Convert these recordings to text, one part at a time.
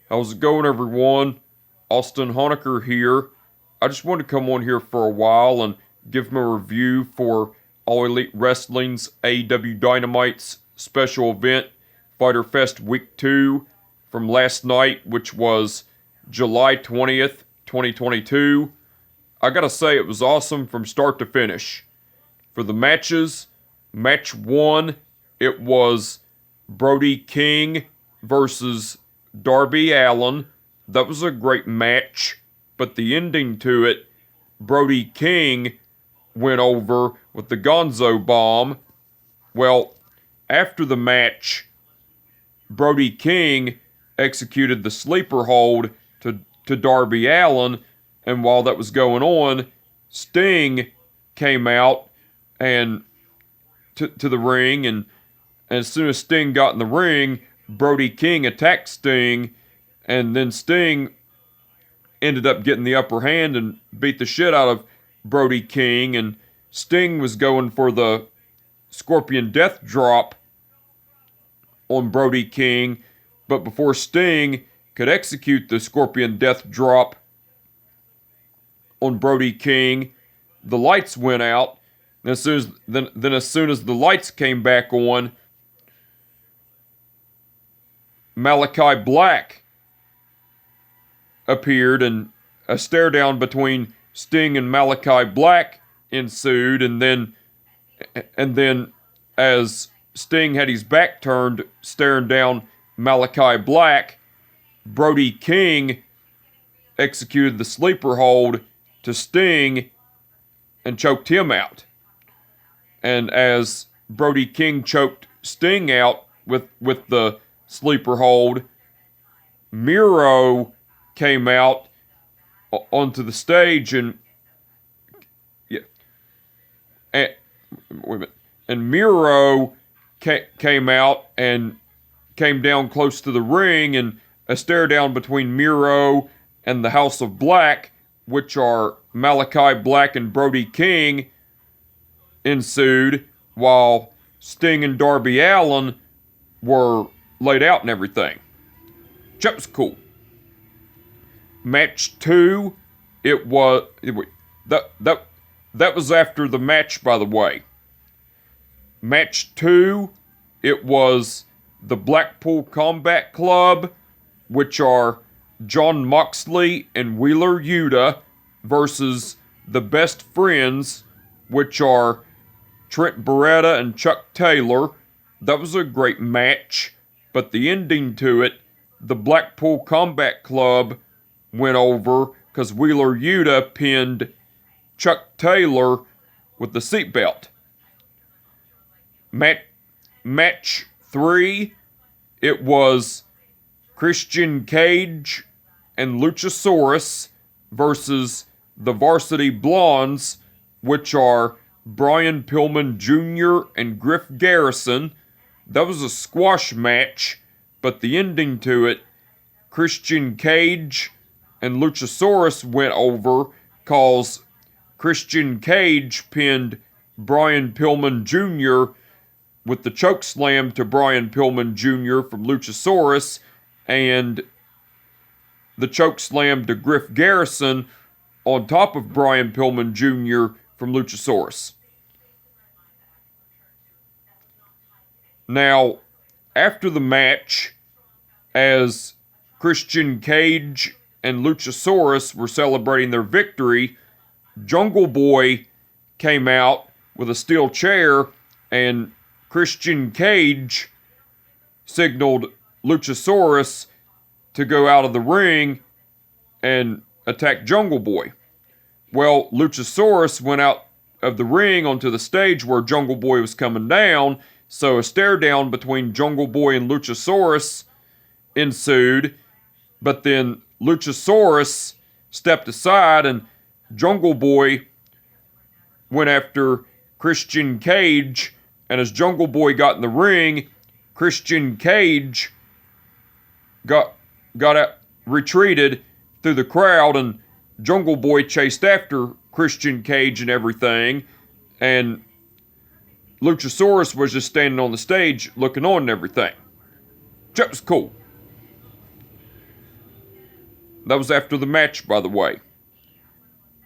How's it going, everyone? Austin Honecker here. I just wanted to come on here for a while and give my review for All Elite Wrestling's AEW Dynamite's special event, Fyter Fest Week 2, from last night, which was July 20th, 2022. I gotta say, it was awesome from start to finish. For the matches, match 1, it was Brody King versus Darby Allin. That was a great match, but the ending to it, Brody King went over with the Gonzo Bomb. Well, after the match, Brody King executed the sleeper hold to Darby Allin, and while that was going on, Sting came out and to the ring, and as soon as Sting got in the ring, Brody King attacked Sting, and then Sting ended up getting the upper hand and beat the shit out of Brody King, and Sting was going for the Scorpion Death Drop on Brody King, but before Sting could execute the Scorpion Death Drop on Brody King, the lights went out, and as soon as the lights came back on, Malachi Black appeared, and a stare down between Sting and Malachi Black ensued, and then as Sting had his back turned, staring down Malachi Black, Brody King executed the sleeper hold to Sting and choked him out. And as Brody King choked Sting out with the sleeper hold, Miro came out onto the stage and Miro came out and came down close to the ring, and a stare down between Miro and the House of Black, which are Malachi Black and Brody King, ensued, while Sting and Darby Allin were laid out and everything. That was cool. Match 2, that was after the match, by the way. Match 2, it was the Blackpool Combat Club, which are John Moxley and Wheeler Yuta, versus the Best Friends, which are Trent Beretta and Chuck Taylor. That was a great match, but the ending to it, the Blackpool Combat Club went over because Wheeler Yuta pinned Chuck Taylor with the seatbelt. Match 3, it was Christian Cage and Luchasaurus versus the Varsity Blondes, which are Brian Pillman Jr. and Griff Garrison. That was a squash match, but the ending to it, Christian Cage and Luchasaurus went over cause Christian Cage pinned Brian Pillman Jr. with the choke slam to Brian Pillman Jr. from Luchasaurus, and the choke slam to Griff Garrison on top of Brian Pillman Jr. from Luchasaurus. Now, after the match, as Christian Cage and Luchasaurus were celebrating their victory, Jungle Boy came out with a steel chair, and Christian Cage signaled Luchasaurus to go out of the ring and attack Jungle Boy. Well, Luchasaurus went out of the ring onto the stage where Jungle Boy was coming down, so a stare down between Jungle Boy and Luchasaurus ensued, but then Luchasaurus stepped aside and Jungle Boy went after Christian Cage, and as Jungle Boy got in the ring, Christian Cage got out, retreated through the crowd, and Jungle Boy chased after Christian Cage and everything, and Luchasaurus was just standing on the stage looking on and everything. That was cool. That was after the match, by the way.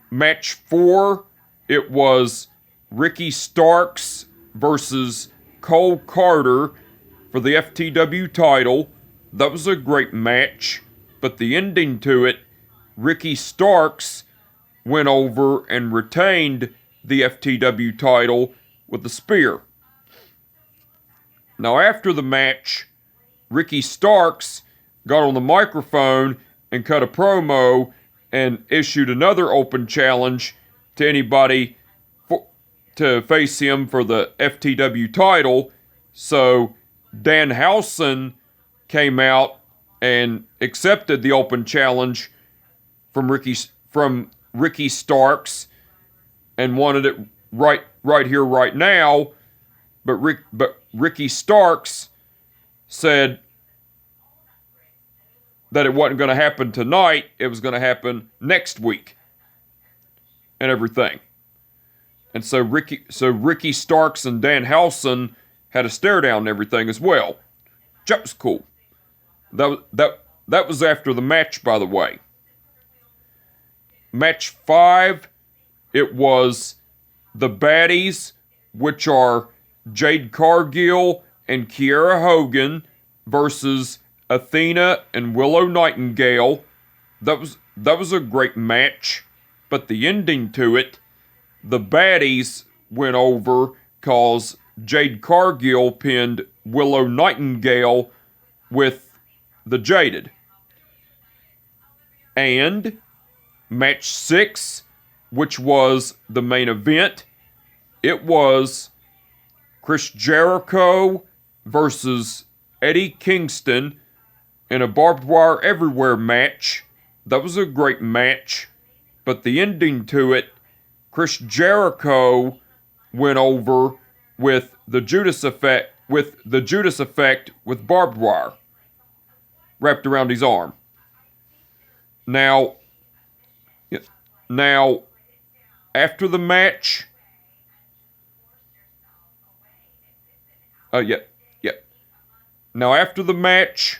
Match 4, it was Ricky Starks versus Cole Carter for the FTW title. That was a great match, but the ending to it, Ricky Starks went over and retained the FTW title with a spear. Now, after the match, Ricky Starks got on the microphone and cut a promo and issued another open challenge to anybody to face him for the FTW title. So Danhausen came out and accepted the open challenge from Ricky Starks and wanted it right here, right now. But Ricky Starks said that it wasn't going to happen tonight. It was going to happen next week and everything. And so Ricky Starks and Danhausen had a stare down and everything as well. That was cool. That was after the match, by the way. Match 5, it was the baddies, which are Jade Cargill and Kiera Hogan versus Athena and Willow Nightingale. That was a great match, but the ending to it, the baddies went over cause Jade Cargill pinned Willow Nightingale with the Jaded. And match 6, which was the main event, it was Chris Jericho versus Eddie Kingston in a barbed wire everywhere match. That was a great match, but the ending to it, Chris Jericho went over with the Judas effect with barbed wire wrapped around his arm. Now after the match, Now after the match,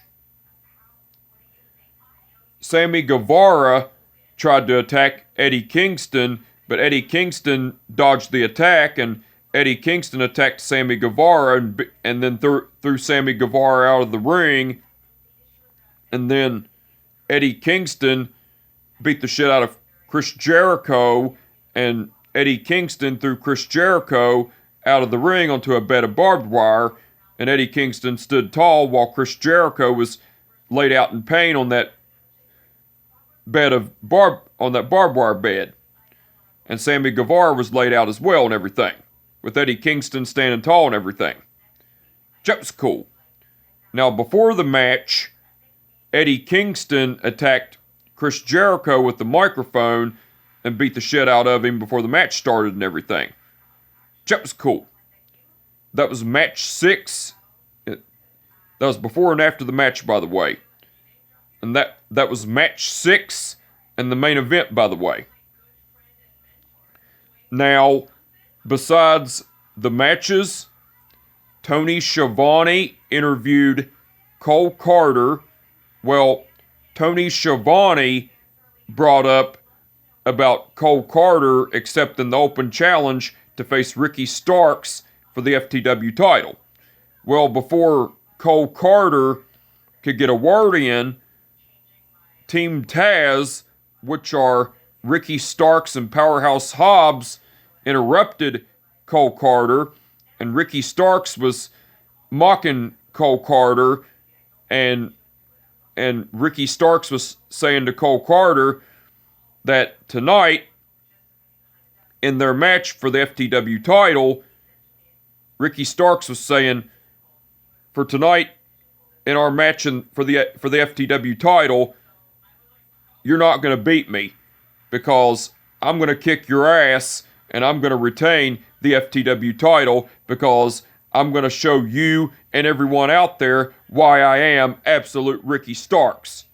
Sammy Guevara tried to attack Eddie Kingston, but Eddie Kingston dodged the attack, and Eddie Kingston attacked Sammy Guevara and then threw Sammy Guevara out of the ring. And then Eddie Kingston beat the shit out of Chris Jericho, and Eddie Kingston threw Chris Jericho out of the ring onto a bed of barbed wire, and Eddie Kingston stood tall while Chris Jericho was laid out in pain on that barbed wire bed. And Sammy Guevara was laid out as well and everything, with Eddie Kingston standing tall and everything. That was cool. Now, before the match, Eddie Kingston attacked Chris Jericho with the microphone and beat the shit out of him before the match started and everything. That was cool. That was match 6. That was before and after the match, by the way. And that was match 6 and the main event, by the way. Now, besides the matches, Tony Schiavone interviewed Cole Carter. Well, Tony Schiavone brought up about Cole Carter accepting the open challenge to face Ricky Starks for the FTW title. Well, before Cole Carter could get a word in, Team Taz, which are Ricky Starks and Powerhouse Hobbs, interrupted Cole Carter, and Ricky Starks was mocking Cole Carter, and Ricky Starks was saying to Cole Carter that tonight, in their match for the FTW title, Ricky Starks was saying, for tonight, in our match for the FTW title, you're not going to beat me, because I'm going to kick your ass, and I'm going to retain the FTW title, because I'm going to show you and everyone out there why I am absolute Ricky Starks.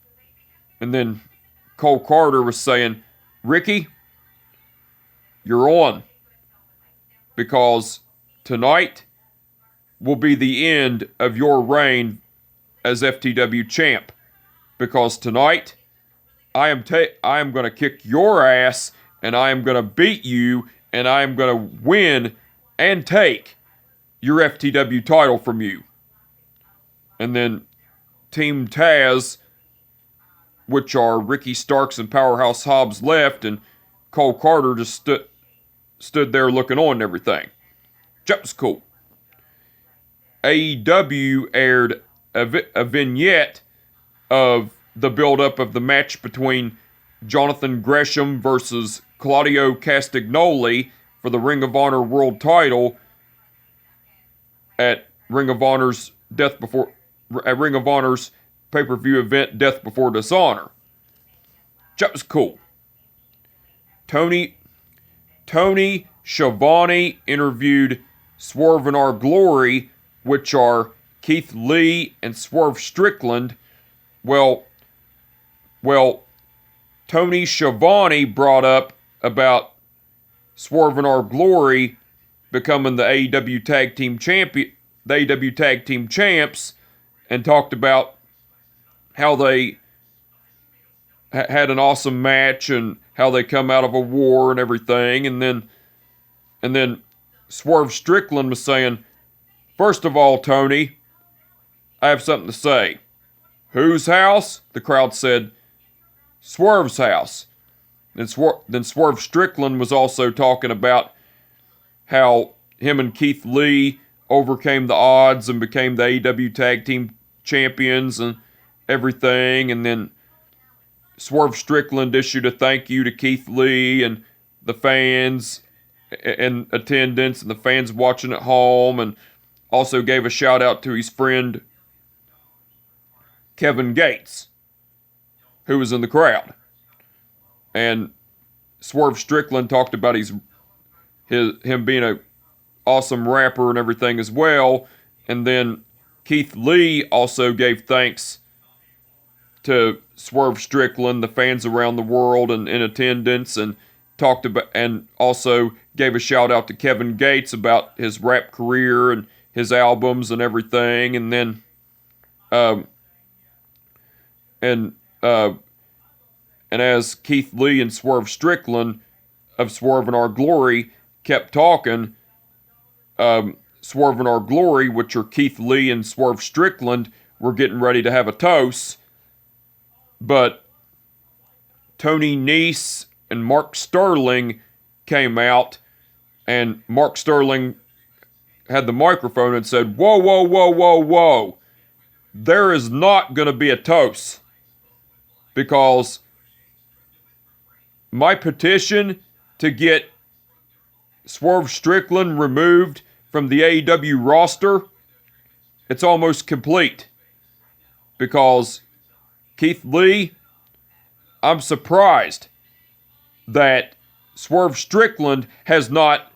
And then Cole Carter was saying, Ricky, you're on, because tonight will be the end of your reign as FTW champ, because tonight I am going to kick your ass, and I am going to beat you, and I am going to win and take your FTW title from you. And then Team Taz, which are Ricky Starks and Powerhouse Hobbs, left, and Cole Carter just stood there looking on and everything. That was cool. AEW aired a vignette of the build-up of the match between Jonathan Gresham versus Claudio Castagnoli for the Ring of Honor World Title at Ring of Honor's pay-per-view event Death Before Dishonor. That was cool. Tony Chavanni interviewed Swerve and Our Glory, which are Keith Lee and Swerve Strickland. Well, Tony Schiavone brought up about Swerve and Our Glory becoming the AEW Tag Team Champs, and talked about how they had an awesome match and how they come out of a war and everything. And then Swerve Strickland was saying, "First of all, Tony, I have something to say." "Whose house?" The crowd said, "Swerve's house." Then Swerve Strickland was also talking about how him and Keith Lee overcame the odds and became the AEW Tag Team Champions and everything. And then Swerve Strickland issued a thank you to Keith Lee and the fans in attendance and the fans watching at home, and also gave a shout out to his friend Kevin Gates, who was in the crowd. And Swerve Strickland talked about him being a awesome rapper and everything as well. And then Keith Lee also gave thanks to Swerve Strickland, the fans around the world and in attendance, and talked about, and also gave a shout out to Kevin Gates about his rap career and his albums and everything. And then and as Keith Lee and Swerve Strickland of Swerve and Our Glory kept talking, Swerve and Our Glory, which are Keith Lee and Swerve Strickland, were getting ready to have a toast. But Tony Nese and Mark Sterling came out, and Mark Sterling had the microphone and said, "Whoa, whoa, whoa, whoa, whoa. There is not going to be a toast, because my petition to get Swerve Strickland removed from the AEW roster, it's almost complete. Because Keith Lee, I'm surprised that Swerve Strickland has not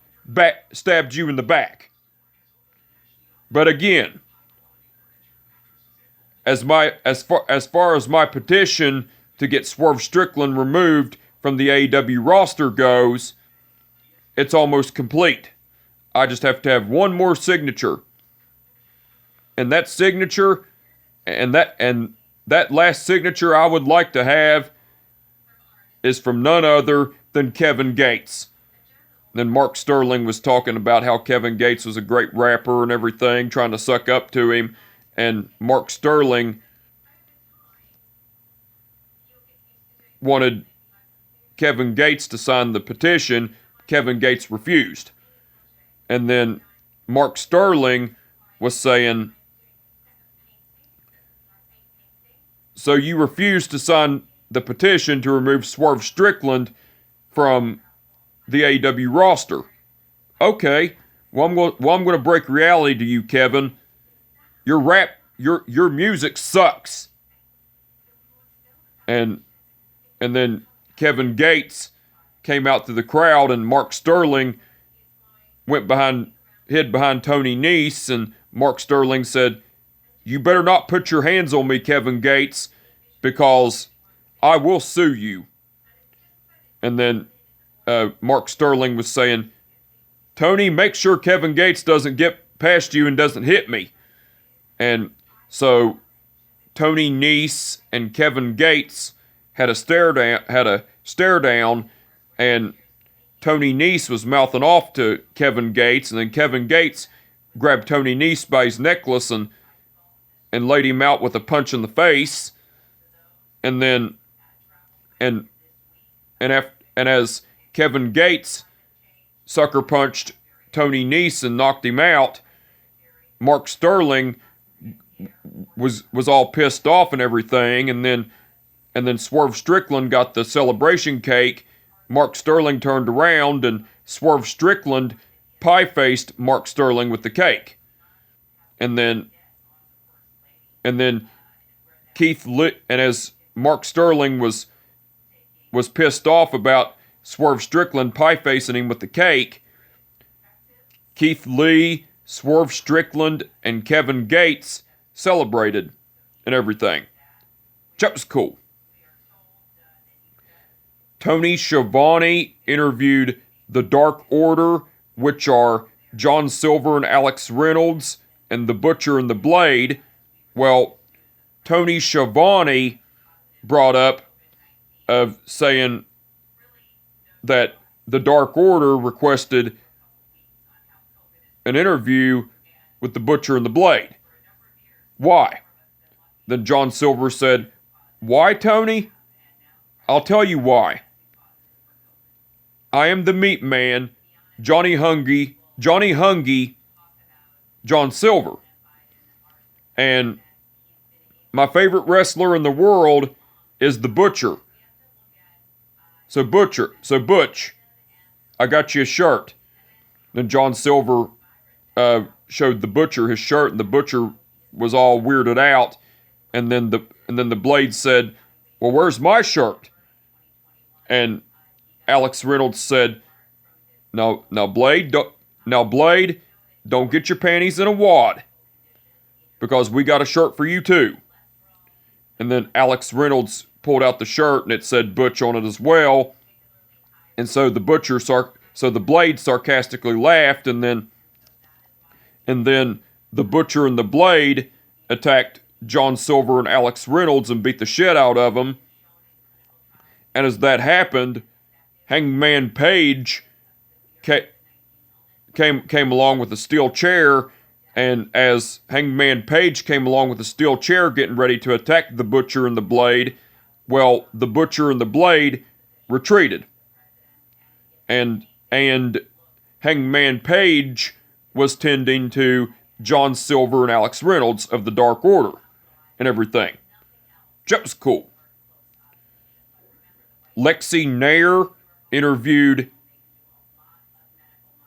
stabbed you in the back. But again, as far as my petition to get Swerve Strickland removed from the AEW roster goes, it's almost complete. I just have to have one more signature. And that signature, and that last signature I would like to have is from none other than Kevin Gates." Then Mark Sterling was talking about how Kevin Gates was a great rapper and everything, trying to suck up to him. And Mark Sterling wanted Kevin Gates to sign the petition. Kevin Gates refused. And then Mark Sterling was saying, "So you refuse to sign the petition to remove Swerve Strickland from the AEW roster? Okay, well I'm going to break reality to you, Kevin. Your music sucks." And then Kevin Gates came out to the crowd, and Mark Sterling hid behind Tony Nese, and Mark Sterling said, "You better not put your hands on me, Kevin Gates, because I will sue you." And then Mark Sterling was saying, "Tony, make sure Kevin Gates doesn't get past you and doesn't hit me." And so Tony Nese and Kevin Gates had a stare down, and Tony Nese was mouthing off to Kevin Gates, and then Kevin Gates grabbed Tony Nese by his necklace and laid him out with a punch in the face, and then and as Kevin Gates sucker punched Tony Nese and knocked him out, Mark Sterling was all pissed off and everything, and then Swerve Strickland got the celebration cake. Mark Sterling turned around and Swerve Strickland pie-faced Mark Sterling with the cake. And then Keith Lee, and as Mark Sterling was pissed off about Swerve Strickland pie-facing him with the cake, Keith Lee, Swerve Strickland, and Kevin Gates celebrated and everything. That was cool. Tony Schiavone interviewed the Dark Order, which are John Silver and Alex Reynolds, and the Butcher and the Blade. Well, Tony Schiavone brought up of saying that the Dark Order requested an interview with the Butcher and the Blade. Why? Then John Silver said, "Why, Tony? I'll tell you why. I am the meat man, Johnny Hungy, John Silver. And my favorite wrestler in the world is the Butcher. So Butch, I got you a shirt." Then John Silver showed the Butcher his shirt, and the Butcher was all weirded out. And then the Blade said, "Well, where's my shirt?" And Alex Reynolds said, "Now, Blade, don't get your panties in a wad, because we got a shirt for you too." And then Alex Reynolds pulled out the shirt, and it said Butch on it as well. And so the Blade sarcastically laughed, and then the Butcher and the Blade attacked John Silver and Alex Reynolds and beat the shit out of them. And as that happened, Hangman Page came along with a steel chair, and as Hangman Page came along with a steel chair getting ready to attack the Butcher and the Blade, well, the Butcher and the Blade retreated. And Hangman Page was tending to John Silver and Alex Reynolds of the Dark Order and everything. That was cool. Lexi Nair interviewed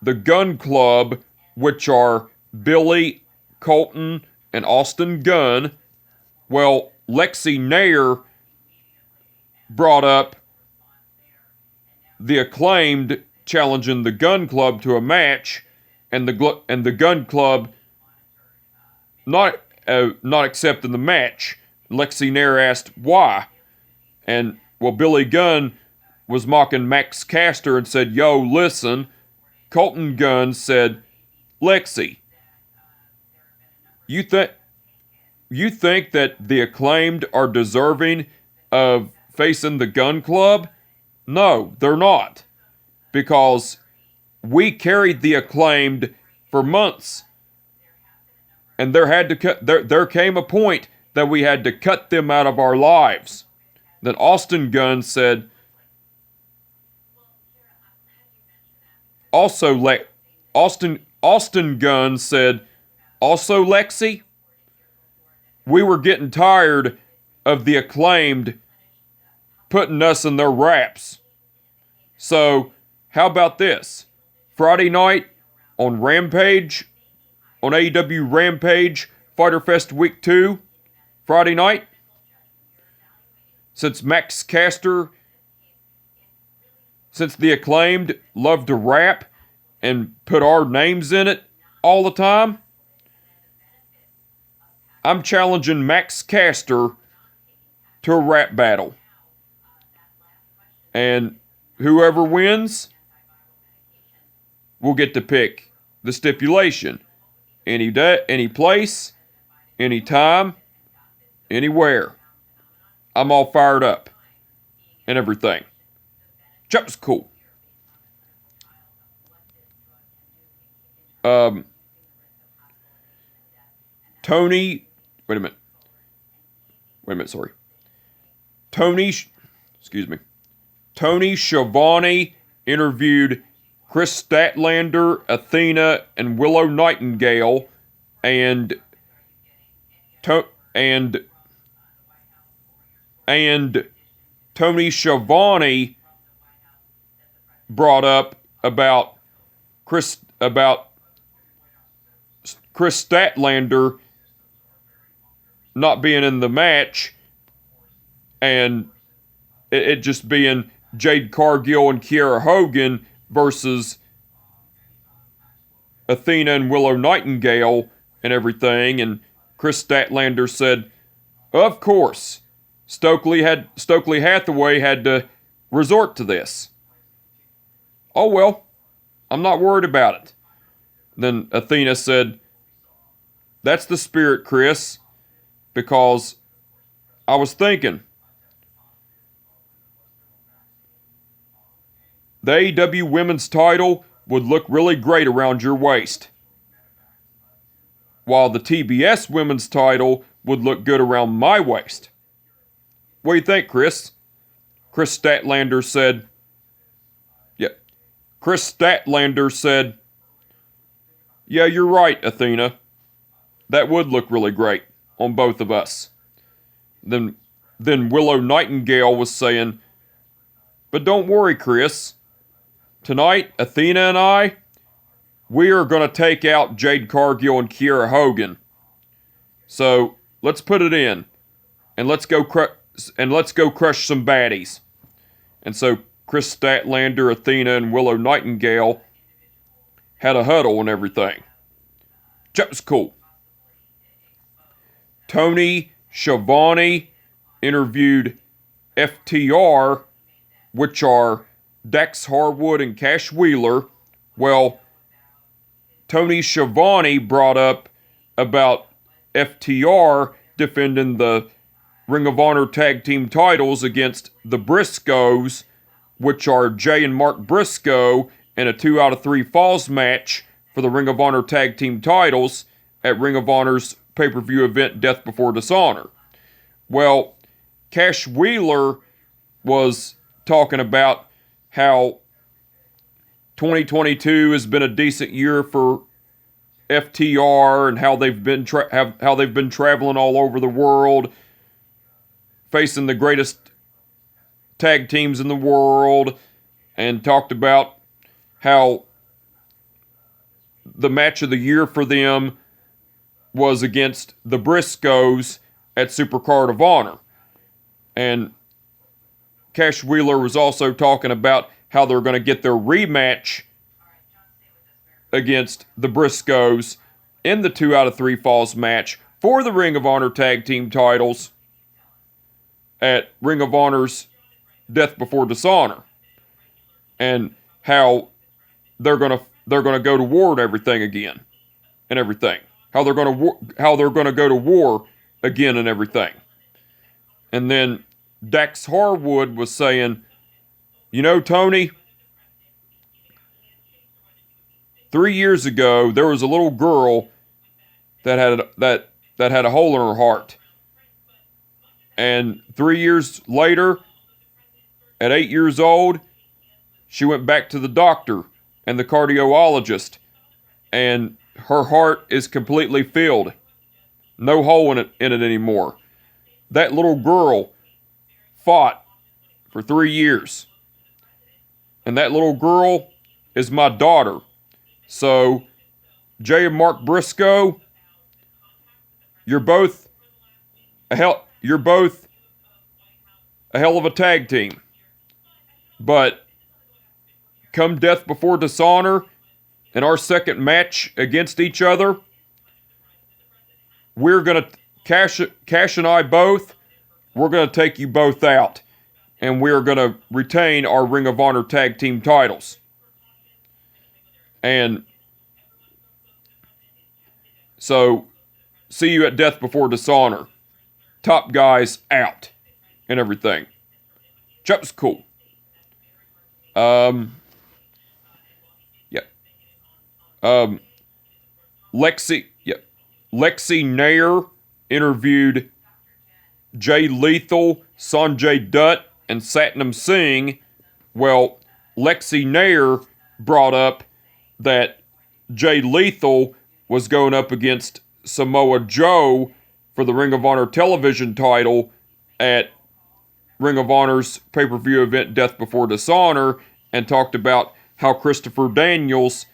the Gunn Club, which are Billy, Colton, and Austin Gunn. Well, Lexi Nair brought up the Acclaimed challenging the Gunn Club to a match, and the Gunn Club not accepting the match. Lexi Nair asked why, and well, Billy Gunn was mocking Max Caster and said, "Yo, listen." Colton Gunn said, "Lexi, you think that the Acclaimed are deserving of facing the Gunn Club? No, they're not. Because we carried the Acclaimed for months. And there came a point that we had to cut them out of our lives." Then Austin Gunn said, Austin Gunn said, "Also, Lexi, we were getting tired of the Acclaimed putting us in their wraps. So, how about this? Friday night on Rampage, on AEW Rampage, Fyter Fest Week 2, Friday night, since the Acclaimed love to rap and put our names in it all the time, I'm challenging Max Caster to a rap battle. And whoever wins will get to pick the stipulation. Any day, any place, any time, anywhere. I'm all fired up. and everything. That was cool. Tony, wait a minute, sorry. Tony Chavanni interviewed Chris Statlander, Athena, and Willow Nightingale, and Tony Schiavone brought up about Chris Statlander not being in the match, and it just being Jade Cargill and Kiera Hogan versus Athena and Willow Nightingale and everything. And Chris Statlander said, of course, Stokely Hathaway had to resort to this. Oh well, I'm not worried about it. Then Athena said, that's the spirit, Chris, because I was thinking, the AEW Women's title would look really great around your waist, while the TBS Women's title would look good around my waist. What do you think, Chris? Chris Statlander said, yeah, you're right, Athena. That would look really great on both of us. Then Willow Nightingale was saying, but don't worry, Chris. Tonight, Athena and I, we are going to take out Jade Cargill and Kiera Hogan. So let's put it in, and let's go crush some baddies. And so Chris Statlander, Athena, and Willow Nightingale had a huddle and everything. That was cool. Tony Schiavone interviewed FTR, which are Dax Harwood and Cash Wheeler. Well, Tony Schiavone brought up about FTR defending the Ring of Honor Tag Team titles against the Briscoes, which are Jay and Mark Briscoe, in a 2 out of 3 falls match for the Ring of Honor Tag Team titles at Ring of Honor's pay-per-view event Death Before Dishonor. Well, Cash Wheeler was talking about how 2022 has been a decent year for FTR and how they've been traveling all over the world, facing the greatest tag teams in the world, and talked about how the match of the year for them was against the Briscoes at Supercard of Honor. And Cash Wheeler was also talking about how they're going to get their rematch against the Briscoes in the 2 out of 3 falls match for the Ring of Honor Tag Team titles at Ring of Honor's Death Before Dishonor. And how they're going to go to war and everything again. And everything. How they're going to go to war again and everything. And then Dax Harwood was saying, you know, Tony, 3 years ago there was a little girl that had a hole in her heart. And 3 years later, at 8 years old, she went back to the doctor and the cardiologist, and her heart is completely filled. No hole in it anymore. That little girl fought for 3 years. And that little girl is my daughter. So, Jay and Mark Briscoe, you're both a hell of a tag team. But come Death Before Dishonor, in our second match against each other, we're going to, Cash and I both, we're going to take you both out. And we're going to retain our Ring of Honor Tag Team titles. And so, see you at Death Before Dishonor. Top guys out. And everything. Chapter's cool. Yeah. Lexi Nair interviewed Jay Lethal, Sanjay Dutt, and Satnam Singh. Well, Lexi Nair brought up that Jay Lethal was going up against Samoa Joe for the Ring of Honor television title at Ring of Honor's pay-per-view event Death Before Dishonor, and talked about how Christopher Daniels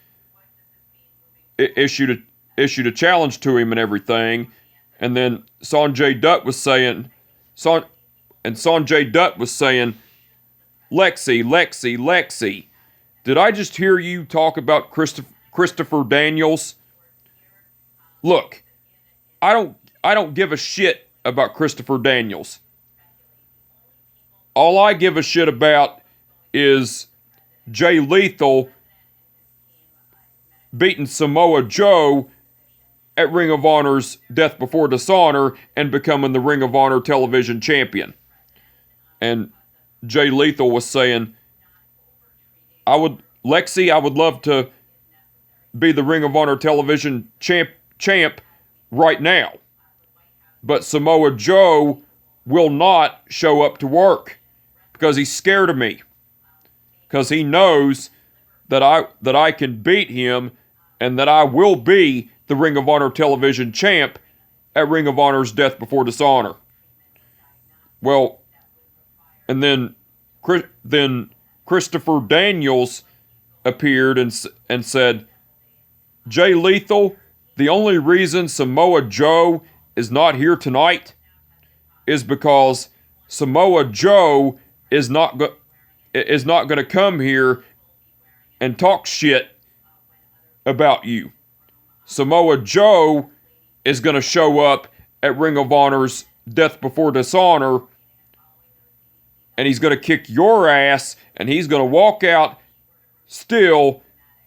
issued a challenge to him and everything. And then Sanjay Dutt was saying, Lexi, did I just hear you talk about Christopher Daniels? Look, I don't give a shit about Christopher Daniels. All I give a shit about is Jay Lethal beating Samoa Joe at Ring of Honor's Death Before Dishonor and becoming the Ring of Honor television champion. And Jay Lethal was saying, I would love to be the Ring of Honor television champ right now. But Samoa Joe will not show up to work because he's scared of me. Because he knows that I can beat him and that I will be the Ring of Honor television champ at Ring of Honor's Death Before Dishonor. Well, and then Christopher Daniels appeared and said, Jay Lethal, the only reason Samoa Joe is not here tonight is because Samoa Joe is not going to come here and talk shit about you. Samoa Joe is going to show up at Ring of Honor's Death Before Dishonor, and he's going to kick your ass, and he's going to walk out still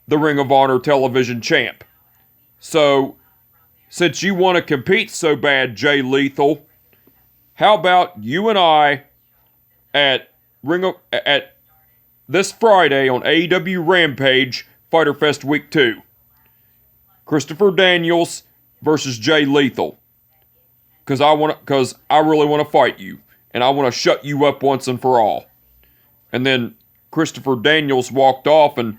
the Ring of Honor television champ. So, since you want to compete so bad, Jay Lethal, how about you and I at this Friday on AEW Rampage, Fyter Fest Week 2. Christopher Daniels versus Jay Lethal. Because I really want to fight you. And I want to shut you up once and for all. And then Christopher Daniels walked off and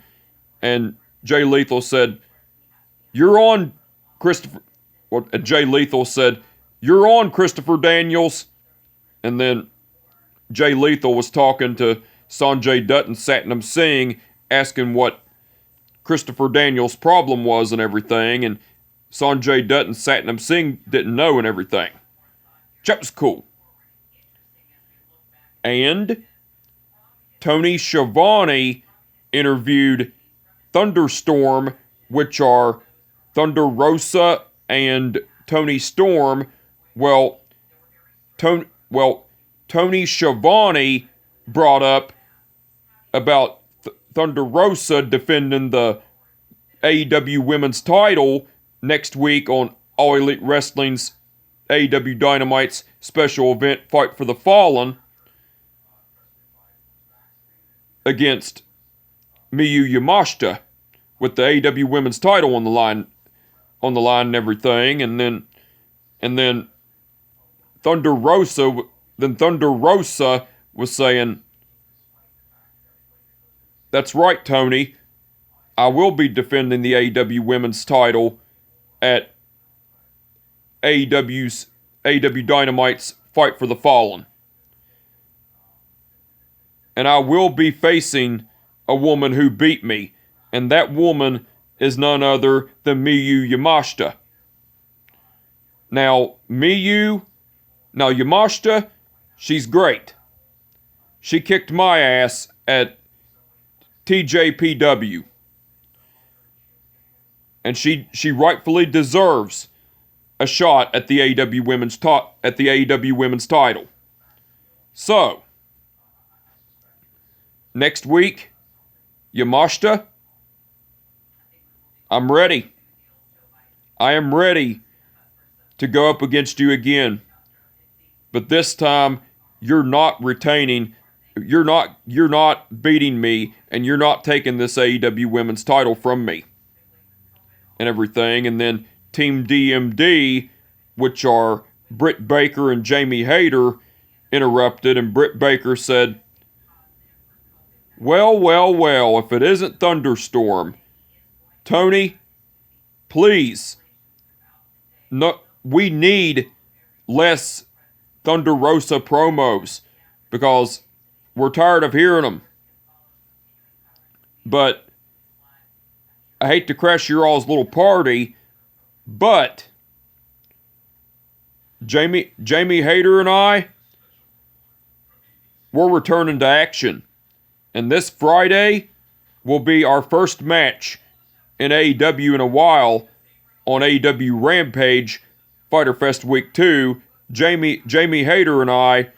Jay Lethal said, You're on, Christopher. Well, Jay Lethal said, You're on, Christopher Daniels. And then Jay Lethal was talking to Sanjay Dutt and Satnam Singh, asking what Christopher Daniels' problem was and everything, and Sanjay Dutt and Satnam Singh didn't know and everything. That was cool. And Tony Chavanni interviewed Thunderstorm, which are Thunder Rosa and Tony Storm. Well, Tony Chavanni brought up about Thunder Rosa defending the AEW Women's title next week on All Elite Wrestling's AEW Dynamite's special event Fight for the Fallen against Miyu Yamashita with the AEW Women's title on the line and everything, and then Thunder Rosa was saying, That's right, Tony. I will be defending the AEW Women's title at AEW Dynamite's Fight for the Fallen. And I will be facing a woman who beat me, and that woman is none other than Miyu Yamashita. Now, Yamashita, she's great. She kicked my ass at TJPW. And she rightfully deserves a shot at the AEW Women's title. So, next week, Yamashita, I'm ready. I am ready to go up against you again. But this time, you're not retaining you're not beating me, and you're not taking this AEW women's title from me. And everything. And then Team DMD, which are Britt Baker and Jamie Hayter, interrupted, and Britt Baker said, well, if it isn't Thunderstorm, Tony, please, no, we need less Thunder Rosa promos because we're tired of hearing them. But I hate to crash your all's little party, but Jamie Hayter and I, we're returning to action. And this Friday will be our first match in AEW in a while on AEW Rampage, Fyter Fest Week 2. Jamie Hayter and I,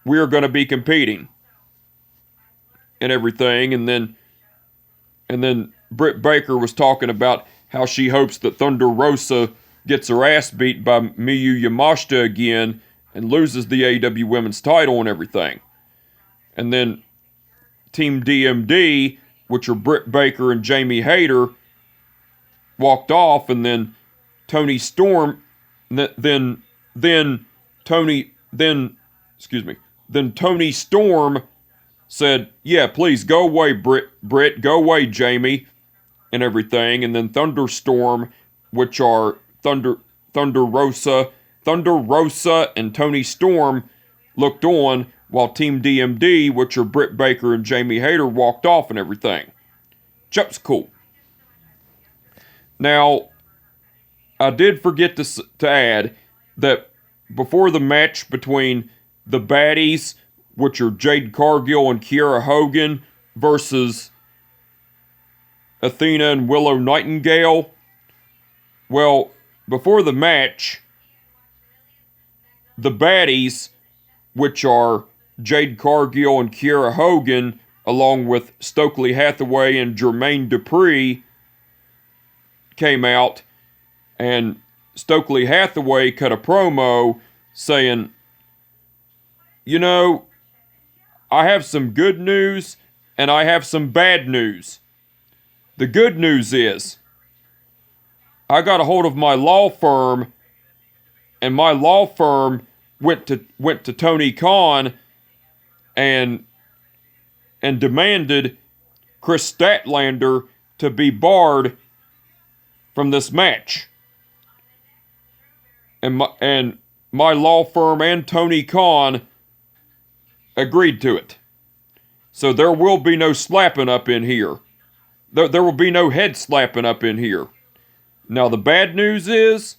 we are going to be competing and everything. And then Britt Baker was talking about how she hopes that Thunder Rosa gets her ass beat by Miyu Yamashita again and loses the AEW Women's title and everything. And then Team DMD, which are Britt Baker and Jamie Hayter, walked off, and then Tony Storm, then Tony Storm said, yeah, please go away, Britt, go away, Jamie, and everything. And then Thunderstorm, which are Thunder Rosa and Tony Storm, looked on while Team DMD, which are Britt Baker and Jamie Hayter, walked off and everything. Just cool. Now, I did forget to add that before the match between the baddies, which are Jade Cargill and Kiera Hogan, versus Athena and Willow Nightingale, well, before the match, the baddies, which are Jade Cargill and Kiera Hogan, along with Stokely Hathaway and Jermaine Dupri, came out, and Stokely Hathaway cut a promo saying, you know, I have some good news and I have some bad news. The good news is, I got a hold of my law firm, and my law firm went to Tony Khan and demanded Chris Statlander to be barred from this match. And my law firm and Tony Khan agreed to it. So there will be no slapping up in here. There will be no head slapping up in here. Now the bad news is,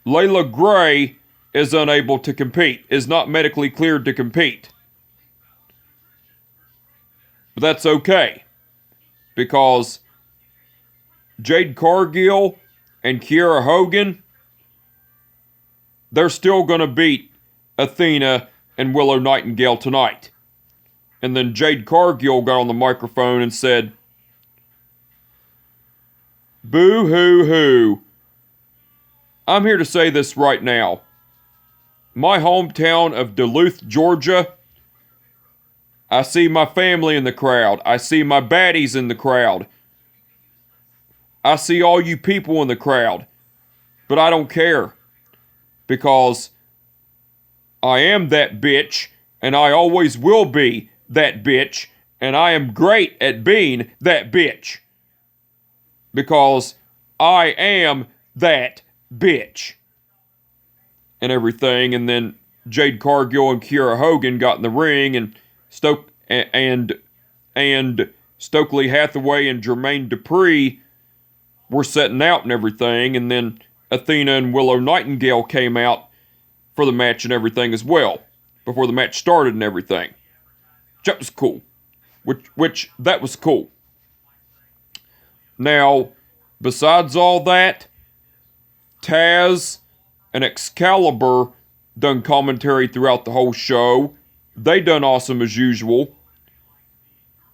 Layla Gray is unable to compete, is not medically cleared to compete. But that's okay, because Jade Cargill and Kiera Hogan, they're still going to beat Athena and Willow Nightingale tonight. And then Jade Cargill got on the microphone and said, boo hoo hoo. I'm here to say this right now. My hometown of Duluth, Georgia, I see my family in the crowd. I see my baddies in the crowd. I see all you people in the crowd. But I don't care. Because I am that bitch, and I always will be that bitch, and I am great at being that bitch. Because I am that bitch. And everything. And then Jade Cargill and Kiera Hogan got in the ring, and Stokely Hathaway and Jermaine Dupri were setting out and everything. And then Athena and Willow Nightingale came out for the match and everything as well, before the match started and everything. That was cool. Which that was cool. Now, besides all that, Taz and Excalibur done commentary throughout the whole show. They done awesome as usual.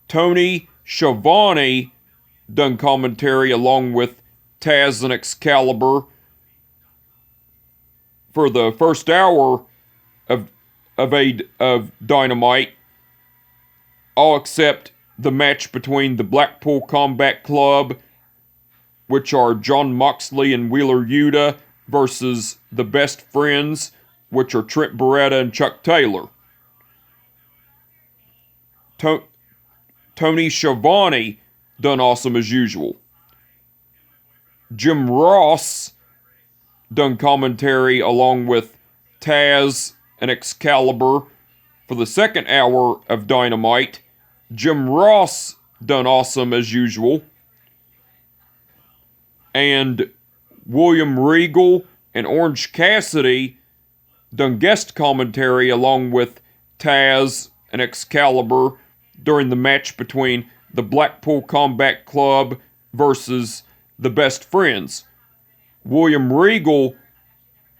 Tony Chavanni done commentary along with Taz and Excalibur for the first hour of Dynamite, all except the match between the Blackpool Combat Club, which are Jon Moxley and Wheeler Yuta, versus the Best Friends, which are Trent Beretta and Chuck Taylor. Tony Schiavone done awesome as usual. Jim Ross done commentary along with Taz and Excalibur for the second hour of Dynamite. Jim Ross done awesome as usual. And William Regal and Orange Cassidy done guest commentary along with Taz and Excalibur during the match between the Blackpool Combat Club versus the Best Friends. William Regal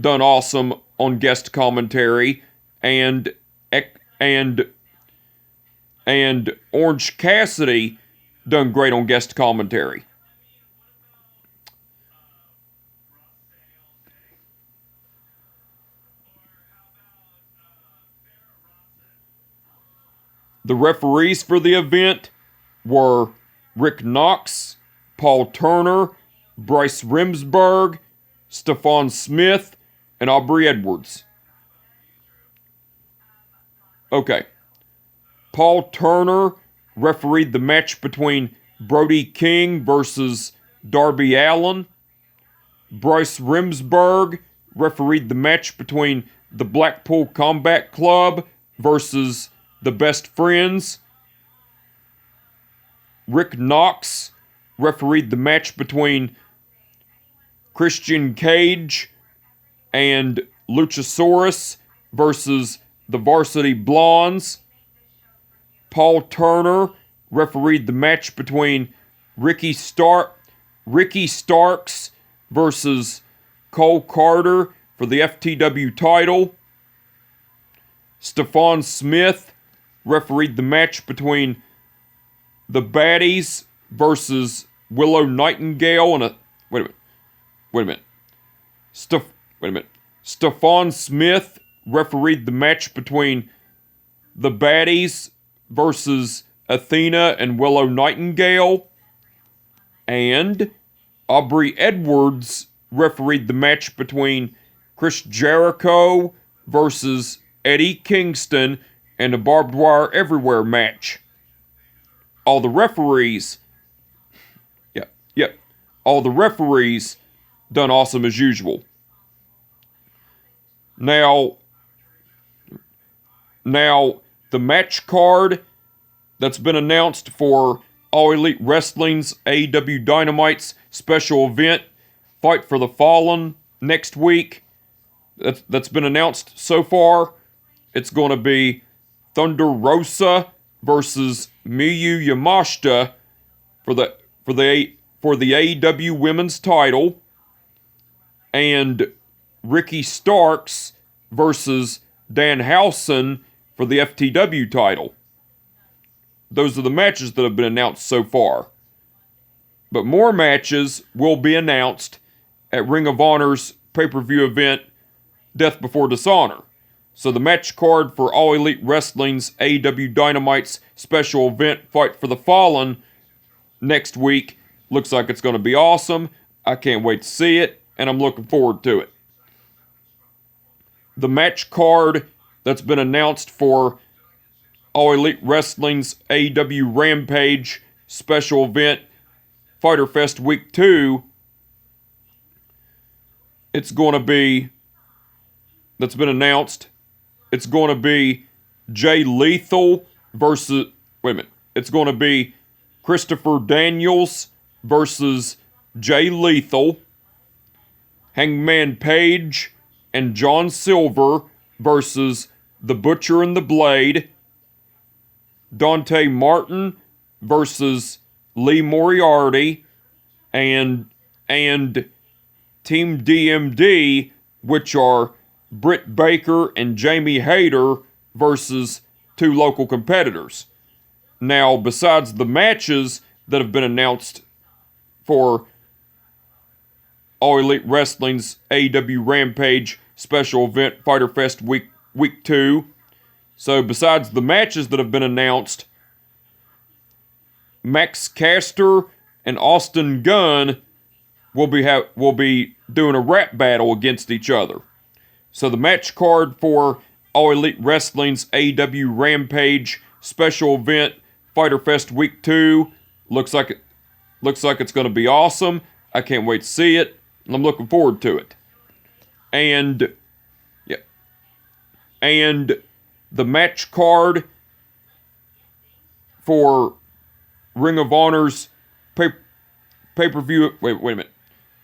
done awesome on guest commentary, and Orange Cassidy done great on guest commentary. The referees for the event were Rick Knox, Paul Turner, Bryce Remsburg, Stephon Smith, and Aubrey Edwards. Okay. Paul Turner refereed the match between Brody King versus Darby Allin. Bryce Remsburg refereed the match between the Blackpool Combat Club versus the Best Friends. Rick Knox refereed the match between Christian Cage and Luchasaurus versus the Varsity Blondes. Paul Turner refereed the match between Ricky Starks versus Cole Carter for the FTW title. Stephon Smith refereed the match between the Baddies versus Willow Nightingale and Wait a minute. Stephon Smith refereed the match between the Baddies versus Athena and Willow Nightingale. And Aubrey Edwards refereed the match between Chris Jericho versus Eddie Kingston in a barbed wire everywhere match. All the referees done awesome as usual. Now, the match card that's been announced for All Elite Wrestling's AEW Dynamite's special event, Fight for the Fallen, next week, that's been announced so far. It's going to be Thunder Rosa versus Miyu Yamashita for the AEW Women's title, and Ricky Starks versus Danhausen for the FTW title. Those are the matches that have been announced so far. But more matches will be announced at Ring of Honor's pay-per-view event, Death Before Dishonor. So the match card for All Elite Wrestling's AEW Dynamite's special event, Fight for the Fallen, next week looks like it's going to be awesome. I can't wait to see it, and I'm looking forward to it. The match card that's been announced for All Elite Wrestling's AEW Rampage special event, Fyter Fest Week 2, that's been announced. It's going to be Jay Lethal versus... It's going to be Christopher Daniels versus Jay Lethal. Hangman Page and John Silver versus The Butcher and the Blade. Dante Martin versus Lee Moriarty. And Team DMD, which are Britt Baker and Jamie Hayter versus two local competitors. Now, besides the matches that have been announced for All Elite Wrestling's AEW Rampage special event, Fyter Fest Week 2, So besides the matches that have been announced, Max Caster and Austin Gunn will be doing a rap battle against each other. So the match card for All Elite Wrestling's AEW Rampage special event, Fyter Fest Week 2, looks like it's going to be awesome. I can't wait to see it. I'm looking forward to it. And the match card for Ring of Honor's pay-per-view. Wait a minute.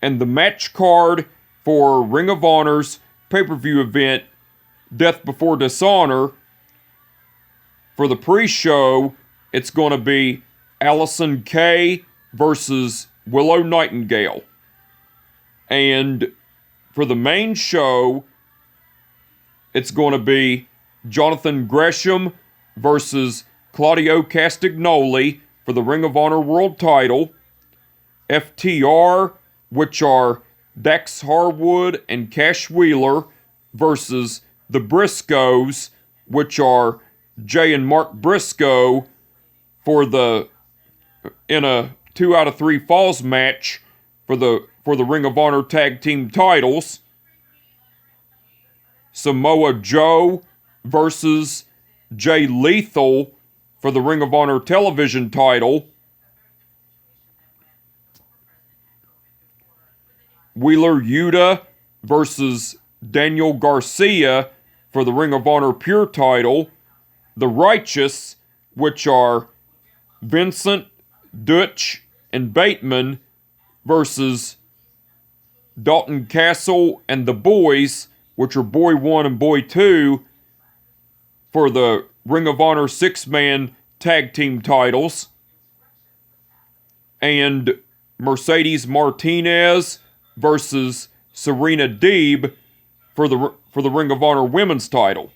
And the match card for Ring of Honor's pay-per-view event, Death Before Dishonor. For the pre-show, it's going to be Allison Kay versus Willow Nightingale. And for the main show, it's going to be Jonathan Gresham versus Claudio Castagnoli for the Ring of Honor World title. FTR, which are Dax Harwood and Cash Wheeler, versus the Briscoes, which are Jay and Mark Briscoe, in a 2 out of 3 falls match for the Ring of Honor tag team titles. Samoa Joe versus Jay Lethal for the Ring of Honor television title. Wheeler Yuta versus Daniel Garcia for the Ring of Honor Pure title. The Righteous, which are Vincent, Dutch, and Bateman versus Dalton Castle and the Boys, which are Boy 1 and Boy 2, for the Ring of Honor 6-man tag team titles. And Mercedes Martinez versus Serena Deeb for the Ring of Honor women's title.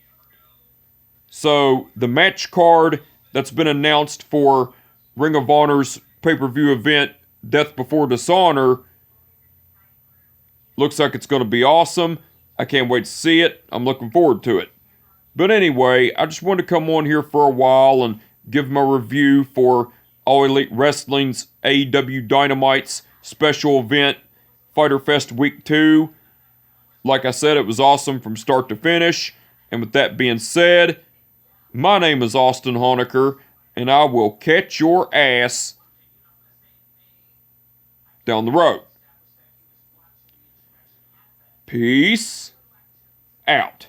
So the match card that's been announced for Ring of Honor's pay-per-view event, Death Before Dishonor, looks like it's going to be awesome. I can't wait to see it. I'm looking forward to it. But anyway, I just wanted to come on here for a while and give my review for All Elite Wrestling's AEW Dynamite's special event, Fyter Fest Week 2. Like I said, it was awesome from start to finish. And with that being said, my name is Austin Honecker, and I will catch your ass down the road. Peace out.